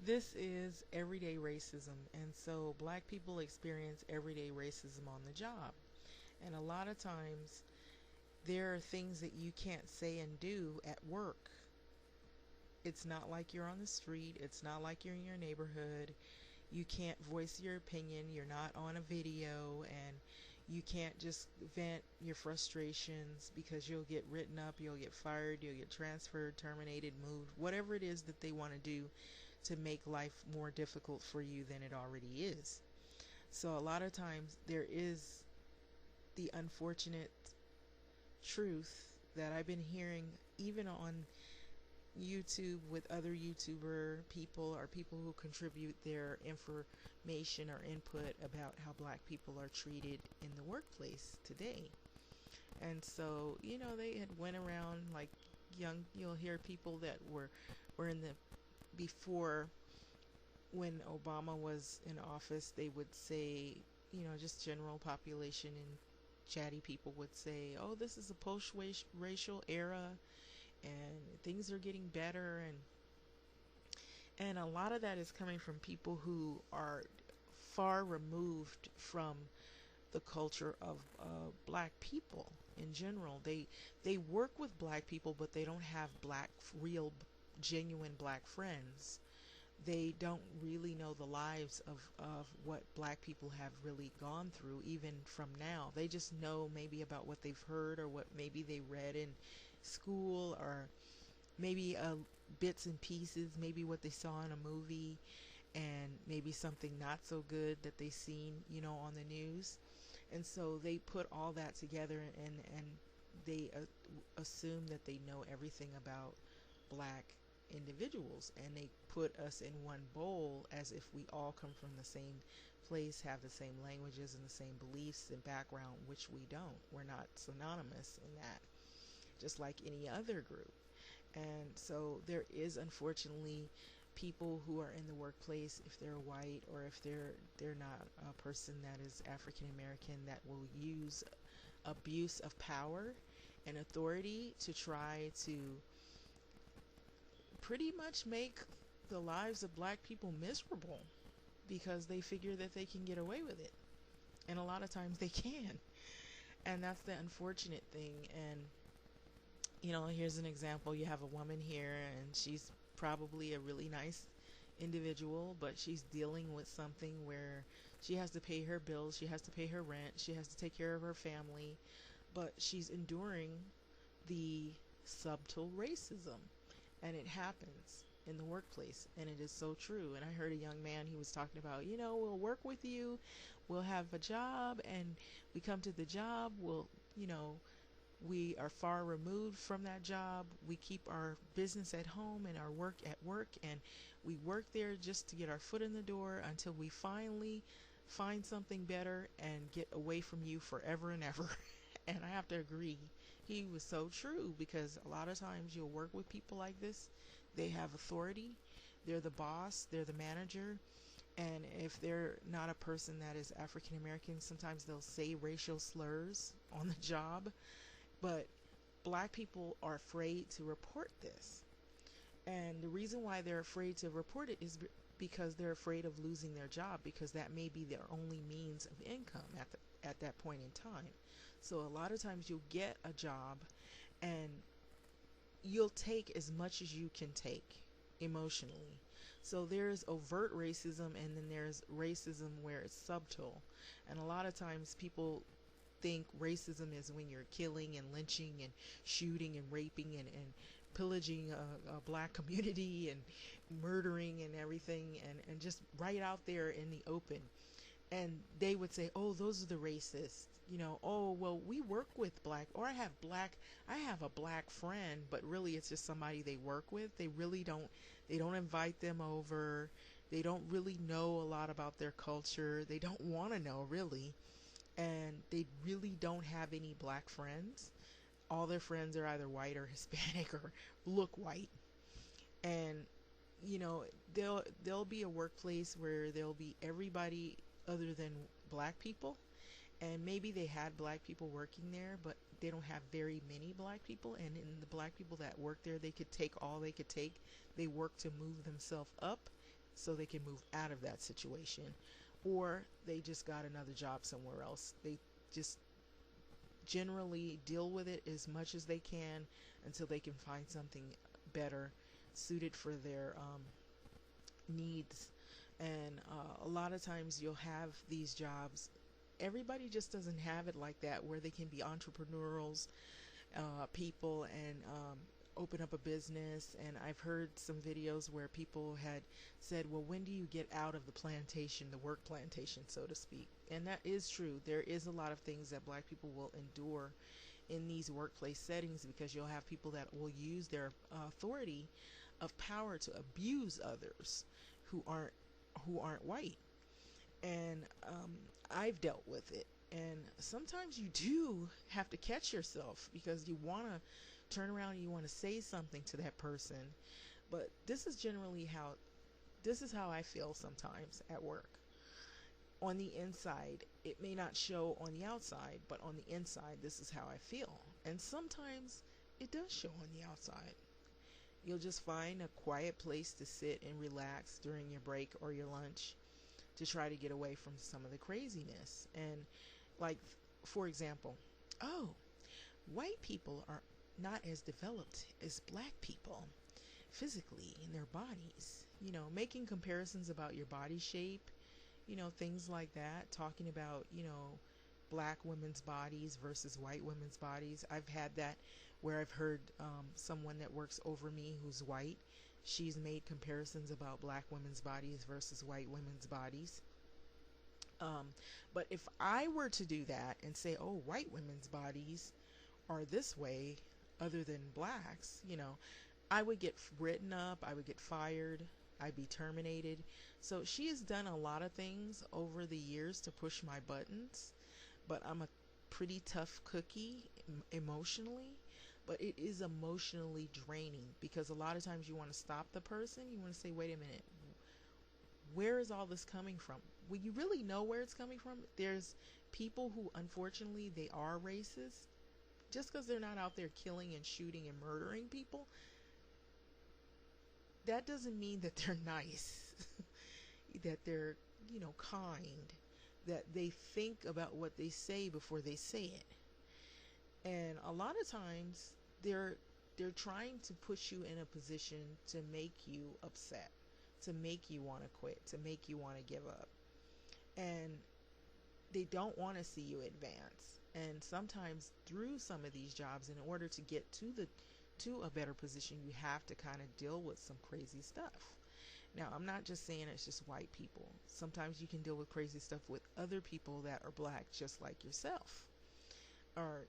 This is everyday racism, and so black people experience everyday racism on the job. And a lot of times, there are things that you can't say and do at work. It's not like you're on the street, it's not like you're in your neighborhood. You can't voice your opinion, you're not on a video, and you can't just vent your frustrations because you'll get written up, you'll get fired, you'll get transferred, terminated, moved, whatever it is that they want to do to make life more difficult for you than it already is. So a lot of times there is the unfortunate truth that I've been hearing even on YouTube with other YouTuber people or people who contribute their information or input about how black people are treated in the workplace today. And so, they had went around like you'll hear people that were in the before when Obama was in office, they would say, just general population and chatty people would say, "Oh, this is a post-racial era and things are getting better," and a lot of that is coming from people who are far removed from the culture of black people in general. They work with black people, but they don't have real genuine black friends. They don't really know the lives of what black people have really gone through, even from now. They just know maybe about what they've heard or what maybe they read in school, or maybe bits and pieces, maybe what they saw in a movie, and maybe something not so good that they seen, on the news. And so they put all that together, and they assume that they know everything about black individuals, and they put us in one bowl as if we all come from the same place, have the same languages and the same beliefs and background, which we don't. We're not synonymous in that, just like any other group. And so there is unfortunately people who are in the workplace, if they're white or if they're not a person that is African American, that will use abuse of power and authority to try to pretty much make the lives of black people miserable because they figure that they can get away with it. And a lot of times they can. And that's the unfortunate thing. And here's an example. You have a woman here, and she's probably a really nice individual, but she's dealing with something where she has to pay her bills, she has to pay her rent, she has to take care of her family, but she's enduring the subtle racism. And it happens in the workplace, and it is so true. And I heard a young man, he was talking about, we'll work with you, we'll have a job, and we come to the job, we are far removed from that job. We keep our business at home and our work at work, and we work there just to get our foot in the door until we finally find something better and get away from you forever and ever. And I have to agree, he was so true, because a lot of times you'll work with people like this. They have authority, they're the boss, they're the manager, and if they're not a person that is African American, sometimes they'll say racial slurs on the job. But black people are afraid to report this. And the reason why they're afraid to report it is because they're afraid of losing their job, because that may be their only means of income at that point in time. So a lot of times you'll get a job and you'll take as much as you can take emotionally. So there's overt racism, and then there's racism where it's subtle. And a lot of times people think racism is when you're killing and lynching and shooting and raping and pillaging a black community and murdering and everything, and just right out there in the open. And they would say, "Oh, those are the racists." "Oh, well, we work with black," or I have a black friend, but really it's just somebody they work with. They don't invite them over. They don't really know a lot about their culture. They don't want to know, really. And they really don't have any black friends. All their friends are either white or Hispanic or look white. And there'll be a workplace where there'll be everybody other than black people, and maybe they had black people working there, but they don't have very many black people. And in the black people that work there, they could take all they could take. They work to move themselves up so they can move out of that situation, or they just got another job somewhere else. They just generally deal with it as much as they can until they can find something better suited for their needs. And a lot of times you'll have these jobs. Everybody just doesn't have it like that, where they can be entrepreneurial people and open up a business. And I've heard some videos where people had said, well, when do you get out of the plantation, the work plantation, so to speak? And that is true. There is a lot of things that black people will endure in these workplace settings, because you'll have people that will use their authority of power to abuse others who aren't white. And I've dealt with it. And sometimes you do have to catch yourself, because you want to turn around and you want to say something to that person. But this is how I feel sometimes at work. On the inside, it may not show on the outside, but on the inside, this is how I feel. And sometimes it does show on the outside. You'll just find a quiet place to sit and relax during your break or your lunch, to try to get away from some of the craziness. And, like, for example, oh, white people are not as developed as black people physically in their bodies. Making comparisons about your body shape, things like that, talking about, black women's bodies versus white women's bodies. I've had that where I've heard someone that works over me who's white, she's made comparisons about black women's bodies versus white women's bodies. But if I were to do that and say, oh, white women's bodies are this way other than blacks, I would get written up, I would get fired, I'd be terminated. So she has done a lot of things over the years to push my buttons, but I'm a pretty tough cookie emotionally. But it is emotionally draining, because a lot of times you want to stop the person. You want to say, wait a minute, where is all this coming from? Well, you really know where it's coming from. There's people who, unfortunately, they are racist. Just because they're not out there killing and shooting and murdering people, that doesn't mean that they're nice, that they're, kind, that they think about what they say before they say it. And a lot of times they're trying to put you in a position to make you upset, to make you want to quit, to make you want to give up. And they don't want to see you advance. And sometimes through some of these jobs, in order to get to a better position, you have to kind of deal with some crazy stuff. Now, I'm not just saying it's just white people. Sometimes you can deal with crazy stuff with other people that are black, just like yourself. Or,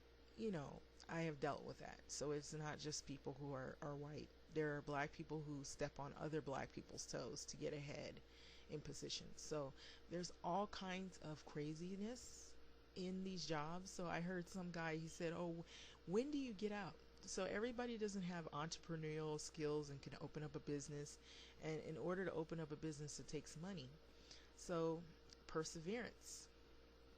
I have dealt with that. So it's not just people who are white. There are black people who step on other black people's toes to get ahead in positions. So there's all kinds of craziness in these jobs. So I heard some guy, he said, oh, when do you get out? So everybody doesn't have entrepreneurial skills and can open up a business. And in order to open up a business, it takes money. So perseverance.